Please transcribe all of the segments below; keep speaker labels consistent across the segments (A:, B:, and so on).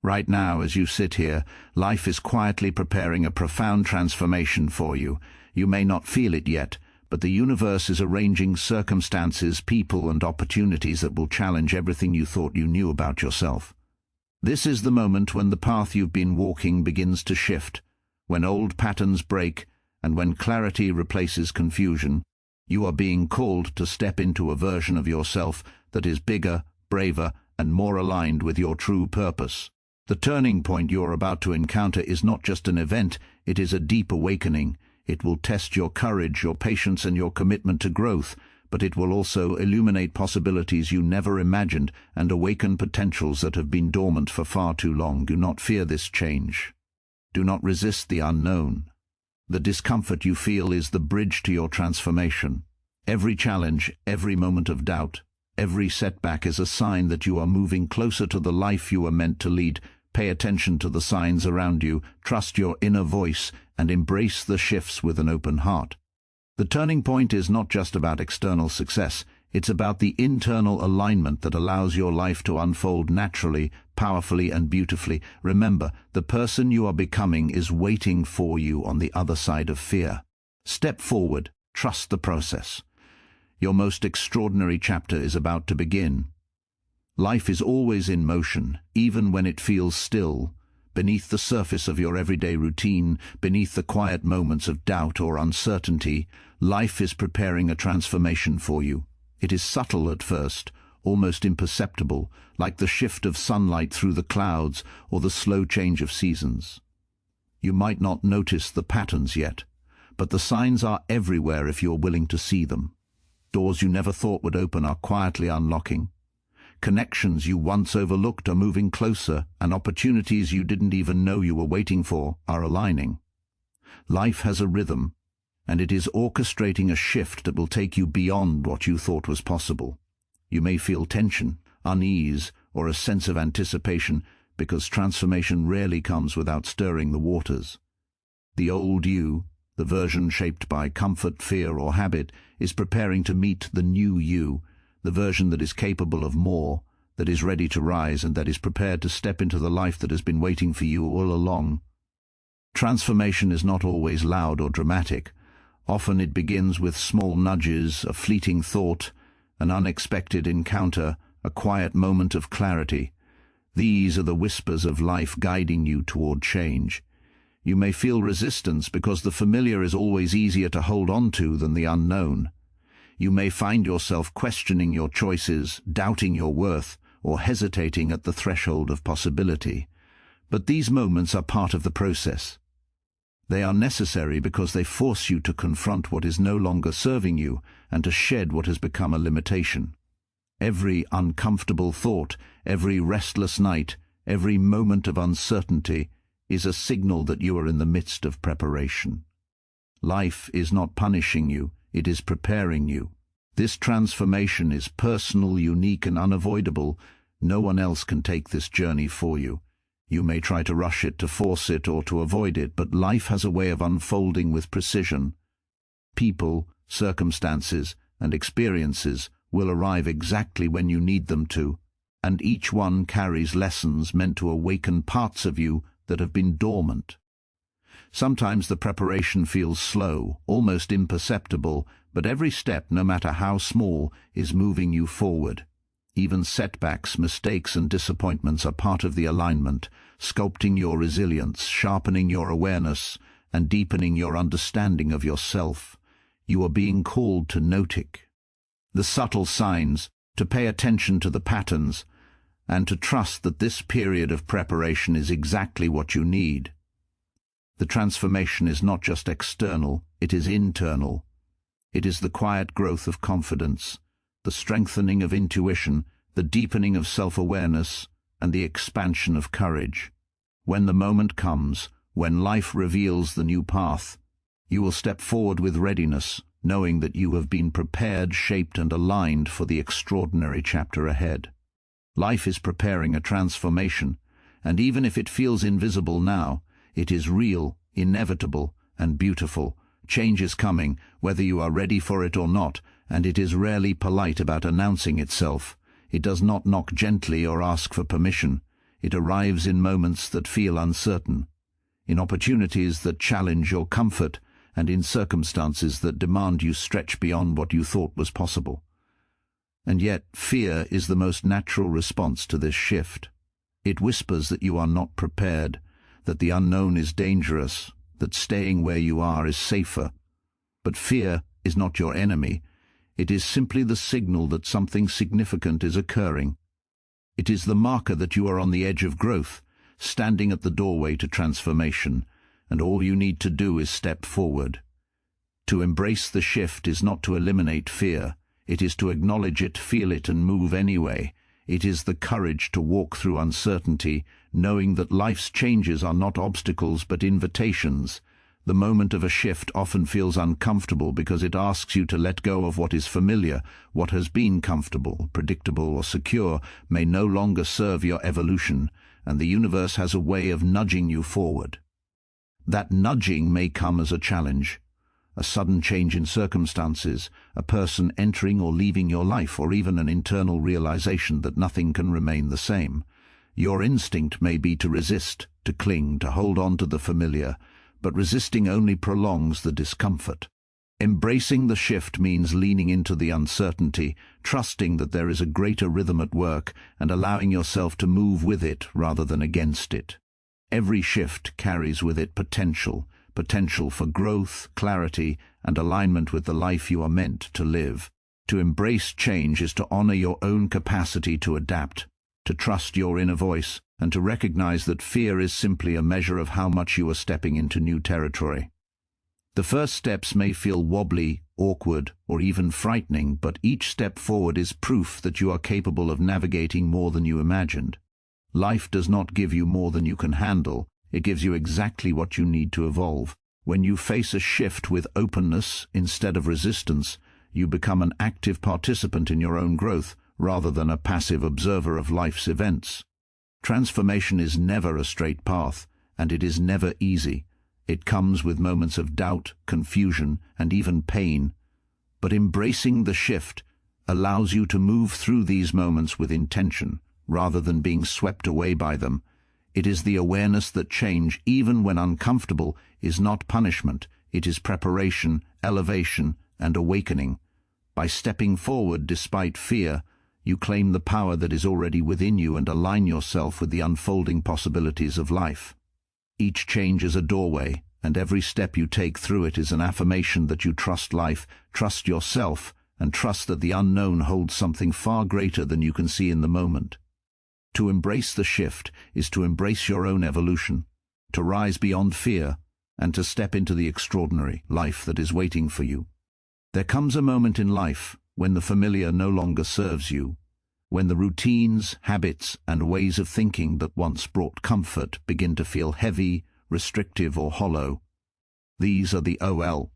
A: Right now, as you sit here, life is quietly preparing a profound transformation for you. You may not feel it yet, but the universe is arranging circumstances, people, and opportunities that will challenge everything you thought you knew about yourself. This is the moment when the path you've been walking begins to shift, when old patterns break, and when clarity replaces confusion. You are being called to step into a version of yourself that is bigger, braver, and more aligned with your true purpose. The turning point you're about to encounter is not just an event, it is a deep awakening. It will test your courage, your patience, and your commitment to growth, but it will also illuminate possibilities you never imagined and awaken potentials that have been dormant for far too long. Do not fear this change. Do not resist the unknown. The discomfort you feel is the bridge to your transformation. Every challenge, every moment of doubt, every setback is a sign that you are moving closer to the life you were meant to lead. Pay attention to the signs around you, trust your inner voice, and embrace the shifts with an open heart. The turning point is not just about external success, it's about the internal alignment that allows your life to unfold naturally, powerfully, and beautifully. Remember, the person you are becoming is waiting for you on the other side of fear. Step forward, trust the process. Your most extraordinary chapter is about to begin. Life is always in motion, even when it feels still. Beneath the surface of your everyday routine, beneath the quiet moments of doubt or uncertainty, life is preparing a transformation for you. It is subtle at first, almost imperceptible, like the shift of sunlight through the clouds or the slow change of seasons. You might not notice the patterns yet, but the signs are everywhere if you're willing to see them. Doors you never thought would open are quietly unlocking. Connections you once overlooked are moving closer, and opportunities you didn't even know you were waiting for are aligning. Life has a rhythm, and it is orchestrating a shift that will take you beyond what you thought was possible. You may feel tension, unease, or a sense of anticipation, because transformation rarely comes without stirring the waters. The old you, the version shaped by comfort, fear, or habit, is preparing to meet the new you, the version that is capable of more, that is ready to rise, and that is prepared to step into the life that has been waiting for you all along. Transformation is not always loud or dramatic. Often it begins with small nudges, a fleeting thought, an unexpected encounter, a quiet moment of clarity. These are the whispers of life guiding you toward change. You may feel resistance because the familiar is always easier to hold on to than the unknown. You may find yourself questioning your choices, doubting your worth, or hesitating at the threshold of possibility. But these moments are part of the process. They are necessary because they force you to confront what is no longer serving you and to shed what has become a limitation. Every uncomfortable thought, every restless night, every moment of uncertainty is a signal that you are in the midst of preparation. Life is not punishing you, it is preparing you. This transformation is personal, unique, and unavoidable. No one else can take this journey for you. You may try to rush it, to force it, or to avoid it, but life has a way of unfolding with precision. People, circumstances, and experiences will arrive exactly when you need them to, and each one carries lessons meant to awaken parts of you that have been dormant. Sometimes the preparation feels slow, almost imperceptible, but every step, no matter how small, is moving you forward. Even setbacks, mistakes, and disappointments are part of the alignment, sculpting your resilience, sharpening your awareness, and deepening your understanding of yourself. You are being called to notice the subtle signs, to pay attention to the patterns, and to trust that this period of preparation is exactly what you need. The transformation is not just external, it is internal. It is the quiet growth of confidence, the strengthening of intuition, the deepening of self-awareness, and the expansion of courage. When the moment comes, when life reveals the new path, you will step forward with readiness, knowing that you have been prepared, shaped, and aligned for the extraordinary chapter ahead. Life is preparing a transformation, and even if it feels invisible now, it is real, inevitable, and beautiful. Change is coming, whether you are ready for it or not, and it is rarely polite about announcing itself. It does not knock gently or ask for permission. It arrives in moments that feel uncertain, in opportunities that challenge your comfort, and in circumstances that demand you stretch beyond what you thought was possible. And yet, fear is the most natural response to this shift. It whispers that you are not prepared, that the unknown is dangerous, that staying where you are is safer. But fear is not your enemy. It is simply the signal that something significant is occurring. It is the marker that you are on the edge of growth, standing at the doorway to transformation, and all you need to do is step forward. To embrace the shift is not to eliminate fear. It is to acknowledge it, feel it, and move anyway. It is the courage to walk through uncertainty, knowing that life's changes are not obstacles but invitations. The moment of a shift often feels uncomfortable because it asks you to let go of what is familiar. What has been comfortable, predictable, or secure may no longer serve your evolution, and the universe has a way of nudging you forward. That nudging may come as a challenge, a sudden change in circumstances, a person entering or leaving your life, or even an internal realization that nothing can remain the same. Your instinct may be to resist, to cling, to hold on to the familiar, but resisting only prolongs the discomfort. Embracing the shift means leaning into the uncertainty, trusting that there is a greater rhythm at work, and allowing yourself to move with it rather than against it. Every shift carries with it potential for growth, clarity, and alignment with the life you are meant to live. To embrace change is to honor your own capacity to adapt, to trust your inner voice, and to recognize that fear is simply a measure of how much you are stepping into new territory. The first steps may feel wobbly, awkward, or even frightening, but each step forward is proof that you are capable of navigating more than you imagined. Life does not give you more than you can handle. It gives you exactly what you need to evolve. When you face a shift with openness instead of resistance, you become an active participant in your own growth, rather than a passive observer of life's events. Transformation is never a straight path, and it is never easy. It comes with moments of doubt, confusion, and even pain. But embracing the shift allows you to move through these moments with intention, rather than being swept away by them. It is the awareness that change, even when uncomfortable, is not punishment. It is preparation, elevation, and awakening. By stepping forward despite fear, you claim the power that is already within you and align yourself with the unfolding possibilities of life. Each change is a doorway, and every step you take through it is an affirmation that you trust life, trust yourself, and trust that the unknown holds something far greater than you can see in the moment. To embrace the shift is to embrace your own evolution, to rise beyond fear, and to step into the extraordinary life that is waiting for you. There comes a moment in life when the familiar no longer serves you, when the routines, habits, and ways of thinking that once brought comfort begin to feel heavy, restrictive, or hollow. These are the OLD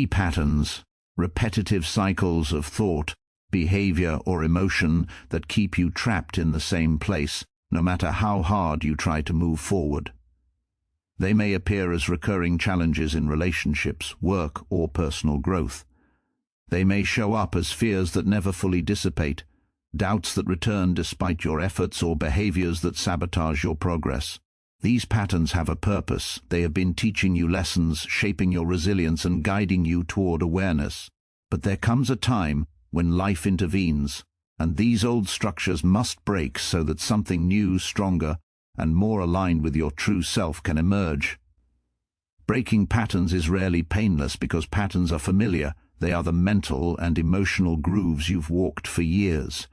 A: patterns, repetitive cycles of thought, behavior, or emotion that keep you trapped in the same place, no matter how hard you try to move forward. They may appear as recurring challenges in relationships, work, or personal growth. They may show up as fears that never fully dissipate, doubts that return despite your efforts, or behaviors that sabotage your progress. These patterns have a purpose. They have been teaching you lessons, shaping your resilience, and guiding you toward awareness. But there comes a time when life intervenes, and these old structures must break so that something new, stronger, and more aligned with your true self can emerge. Breaking patterns is rarely painless because patterns are familiar. They are the mental and emotional grooves you've walked for years.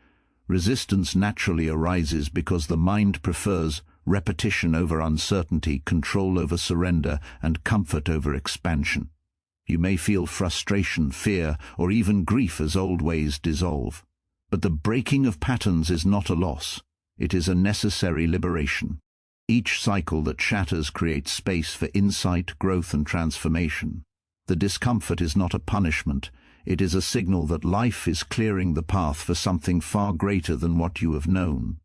A: Resistance naturally arises because the mind prefers repetition over uncertainty, control over surrender, and comfort over expansion. You may feel frustration, fear, or even grief as old ways dissolve. But the breaking of patterns is not a loss. It is a necessary liberation. Each cycle that shatters creates space for insight, growth, and transformation. The discomfort is not a punishment. It is a signal that life is clearing the path for something far greater than what you have known.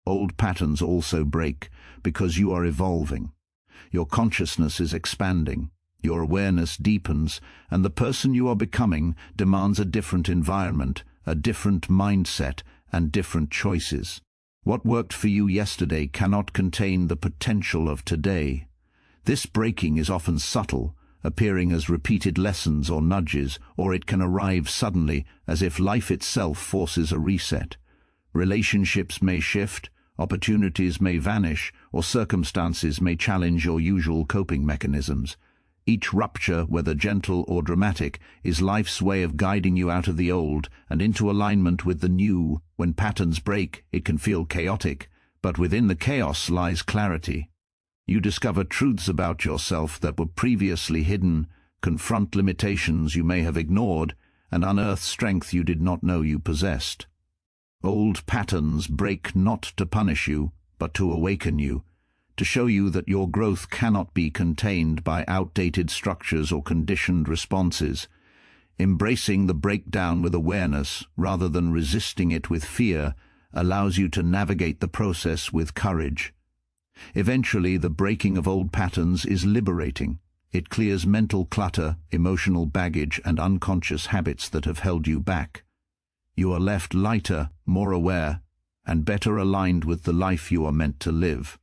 A: Old patterns also break because you are evolving. Your consciousness is expanding. Your awareness deepens, and the person you are becoming demands a different environment, a different mindset, and different choices. What worked for you yesterday cannot contain the potential of today. This breaking is often subtle, appearing as repeated lessons or nudges, or it can arrive suddenly, as if life itself forces a reset. Relationships may shift, opportunities may vanish, or circumstances may challenge your usual coping mechanisms. Each rupture, whether gentle or dramatic, is life's way of guiding you out of the old and into alignment with the new. When patterns break, it can feel chaotic, but within the chaos lies clarity. You discover truths about yourself that were previously hidden, confront limitations you may have ignored, and unearth strength you did not know you possessed. Old patterns break not to punish you, but to awaken you, to show you that your growth cannot be contained by outdated structures or conditioned responses. Embracing the breakdown with awareness, rather than resisting it with fear, allows you to navigate the process with courage. Eventually, the breaking of old patterns is liberating. It clears mental clutter, emotional baggage, and unconscious habits that have held you back. You are left lighter, more aware, and better aligned with the life you are meant to live.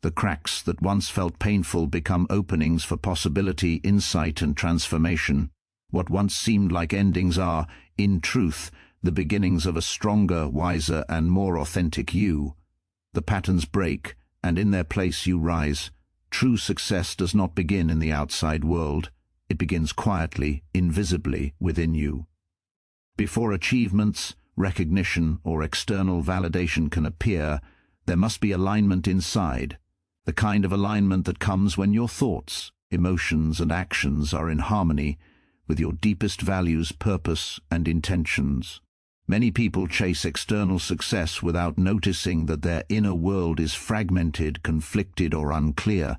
A: The cracks that once felt painful become openings for possibility, insight, and transformation. What once seemed like endings are, in truth, the beginnings of a stronger, wiser, and more authentic you. The patterns break, and in their place you rise. True success does not begin in the outside world. It begins quietly, invisibly, within you. Before achievements, recognition, or external validation can appear, there must be alignment inside. The kind of alignment that comes when your thoughts, emotions, and actions are in harmony with your deepest values, purpose, and intentions. Many people chase external success without noticing that their inner world is fragmented, conflicted, or unclear.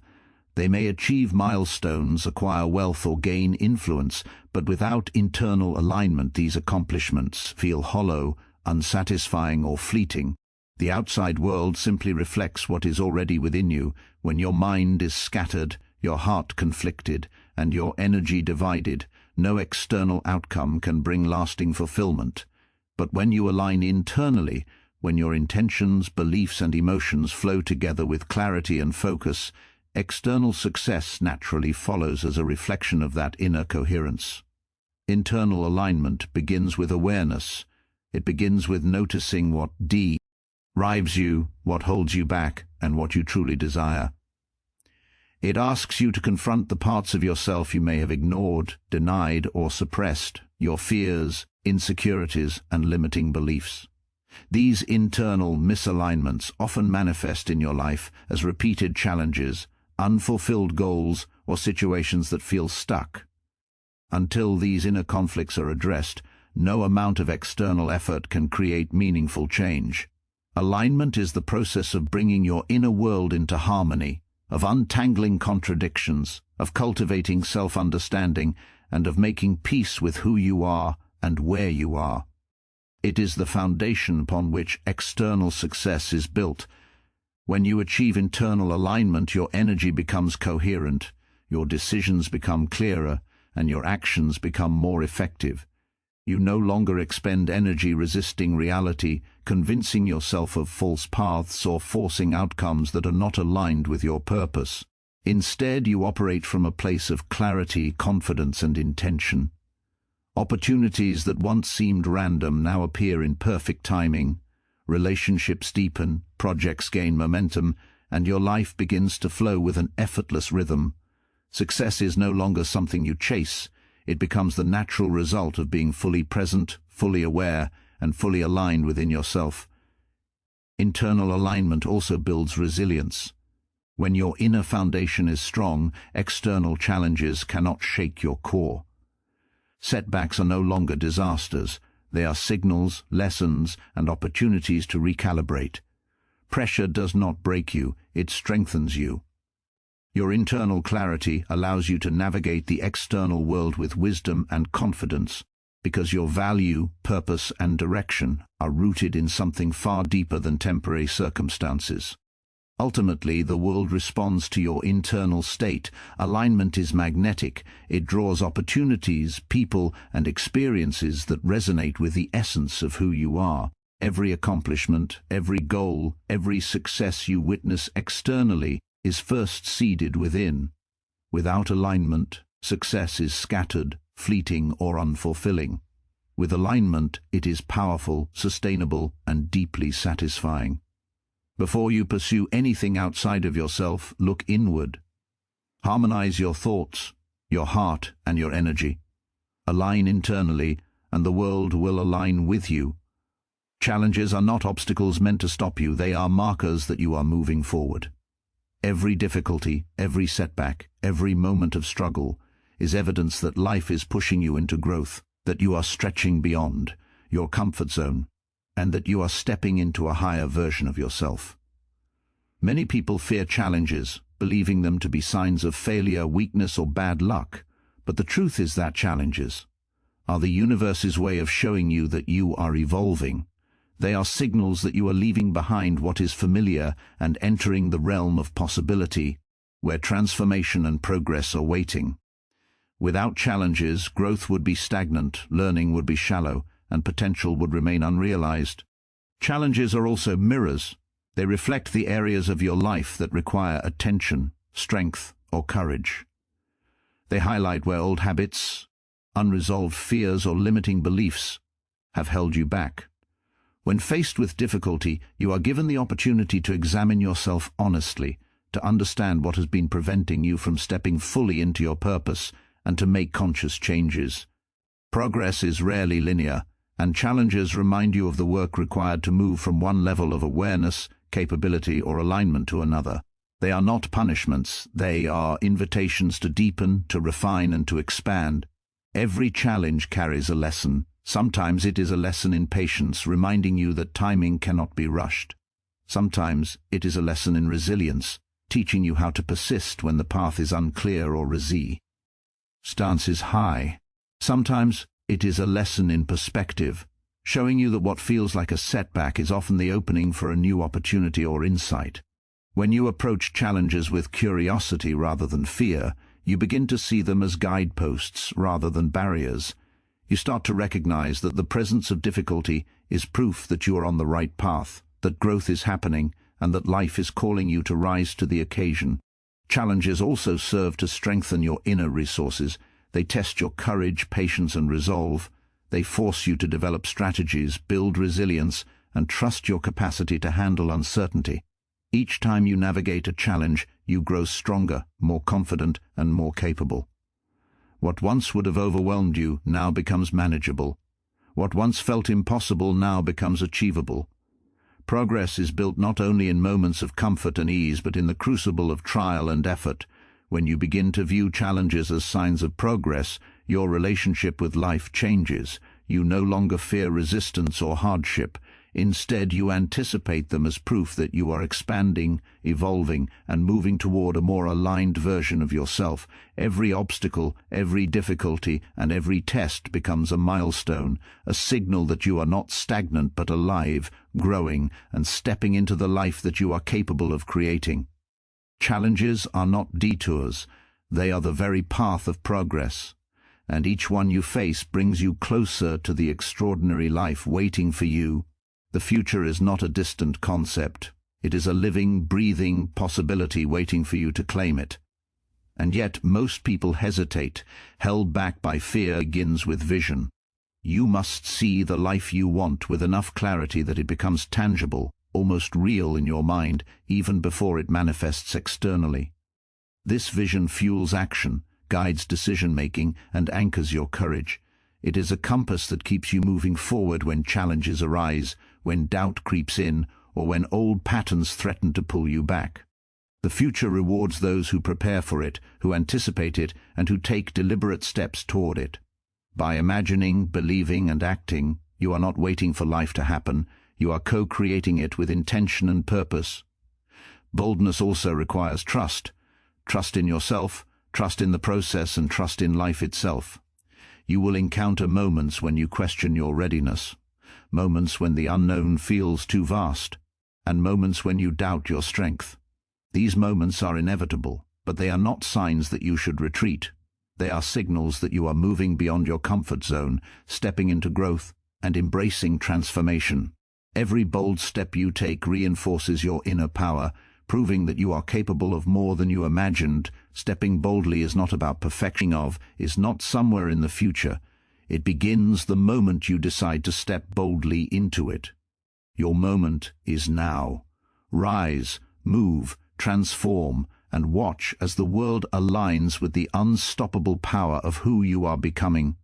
A: They may achieve milestones, acquire wealth, or gain influence, but without internal alignment, these accomplishments feel hollow, unsatisfying, or fleeting. The outside world simply reflects what is already within you. When your mind is scattered, your heart conflicted, and your energy divided, no external outcome can bring lasting fulfillment. But when you align internally, when your intentions, beliefs, and emotions flow together with clarity and focus, external success naturally follows as a reflection of that inner coherence. Internal alignment begins with awareness. It begins with noticing what drives you, what holds you back, and what you truly desire. It asks you to confront the parts of yourself you may have ignored, denied, or suppressed, your fears, insecurities, and limiting beliefs. These internal misalignments often manifest in your life as repeated challenges, unfulfilled goals, or situations that feel stuck. Until these inner conflicts are addressed, no amount of external effort can create meaningful change. Alignment is the process of bringing your inner world into harmony, of untangling contradictions, of cultivating self-understanding, and of making peace with who you are and where you are. It is the foundation upon which external success is built. When you achieve internal alignment, your energy becomes coherent, your decisions become clearer, and your actions become more effective. You no longer expend energy resisting reality, convincing yourself of false paths, or forcing outcomes that are not aligned with your purpose. Instead, you operate from a place of clarity, confidence, and intention. Opportunities that once seemed random now appear in perfect timing. Relationships deepen, projects gain momentum, and your life begins to flow with an effortless rhythm. Success is no longer something you chase. It becomes the natural result of being fully present, fully aware, and fully aligned within yourself. Internal alignment also builds resilience. When your inner foundation is strong, external challenges cannot shake your core. Setbacks are no longer disasters. They are signals, lessons, and opportunities to recalibrate. Pressure does not break you, it strengthens you. Your internal clarity allows you to navigate the external world with wisdom and confidence, because your value, purpose, and direction are rooted in something far deeper than temporary circumstances. Ultimately, the world responds to your internal state. Alignment is magnetic. It draws opportunities, people, and experiences that resonate with the essence of who you are. Every accomplishment, every goal, every success you witness externally is first seeded within. Without alignment, success is scattered, fleeting, or unfulfilling. With alignment, it is powerful, sustainable, and deeply satisfying. Before you pursue anything outside of yourself, look inward. Harmonize your thoughts, your heart, and your energy. Align internally, and the world will align with you. Challenges are not obstacles meant to stop you, they are markers that you are moving forward. Every difficulty, every setback, every moment of struggle is evidence that life is pushing you into growth, that you are stretching beyond your comfort zone, and that you are stepping into a higher version of yourself. Many people fear challenges, believing them to be signs of failure, weakness, or bad luck, but the truth is that challenges are the universe's way of showing you that you are evolving. They are signals that you are leaving behind what is familiar and entering the realm of possibility, where transformation and progress are waiting. Without challenges, growth would be stagnant, learning would be shallow, and potential would remain unrealized. Challenges are also mirrors. They reflect the areas of your life that require attention, strength, or courage. They highlight where old habits, unresolved fears, or limiting beliefs have held you back. When faced with difficulty, you are given the opportunity to examine yourself honestly, to understand what has been preventing you from stepping fully into your purpose, and to make conscious changes. Progress is rarely linear, and challenges remind you of the work required to move from one level of awareness, capability, or alignment to another. They are not punishments, they are invitations to deepen, to refine, and to expand. Every challenge carries a lesson. Sometimes it is a lesson in patience, reminding you that timing cannot be rushed. Sometimes it is a lesson in resilience, teaching you how to persist when the path is unclear or stance is high. Sometimes it is a lesson in perspective, showing you that what feels like a setback is often the opening for a new opportunity or insight. When you approach challenges with curiosity rather than fear, you begin to see them as guideposts rather than barriers. You start to recognize that the presence of difficulty is proof that you are on the right path, that growth is happening, and that life is calling you to rise to the occasion. Challenges also serve to strengthen your inner resources. They test your courage, patience, and resolve. They force you to develop strategies, build resilience, and trust your capacity to handle uncertainty. Each time you navigate a challenge, you grow stronger, more confident, and more capable. What once would have overwhelmed you now becomes manageable. What once felt impossible now becomes achievable. Progress is built not only in moments of comfort and ease, but in the crucible of trial and effort. When you begin to view challenges as signs of progress, your relationship with life changes. You no longer fear resistance or hardship. Instead, you anticipate them as proof that you are expanding, evolving, and moving toward a more aligned version of yourself. Every obstacle, every difficulty, and every test becomes a milestone, a signal that you are not stagnant but alive, growing, and stepping into the life that you are capable of creating. Challenges are not detours. They are the very path of progress. And each one you face brings you closer to the extraordinary life waiting for you. The future is not a distant concept. It is a living, breathing possibility waiting for you to claim it. And yet most people hesitate, held back by fear. Begins with vision. You must see the life you want with enough clarity that it becomes tangible, almost real in your mind, even before it manifests externally. This vision fuels action, guides decision-making, and anchors your courage. It is a compass that keeps you moving forward when challenges arise, when doubt creeps in, or when old patterns threaten to pull you back. The future rewards those who prepare for it, who anticipate it, and who take deliberate steps toward it. By imagining, believing, and acting, you are not waiting for life to happen. You are co-creating it with intention and purpose. Boldness also requires trust. Trust in yourself, trust in the process, and trust in life itself. You will encounter moments when you question your readiness, moments when the unknown feels too vast, and moments when you doubt your strength. These moments are inevitable, but they are not signs that you should retreat. They are signals that you are moving beyond your comfort zone, stepping into growth, and embracing transformation. Every bold step you take reinforces your inner power, proving that you are capable of more than you imagined. Stepping boldly is not about perfection is not somewhere in the future. It begins the moment you decide to step boldly into it. Your moment is now. Rise, move, transform, and watch as the world aligns with the unstoppable power of who you are becoming.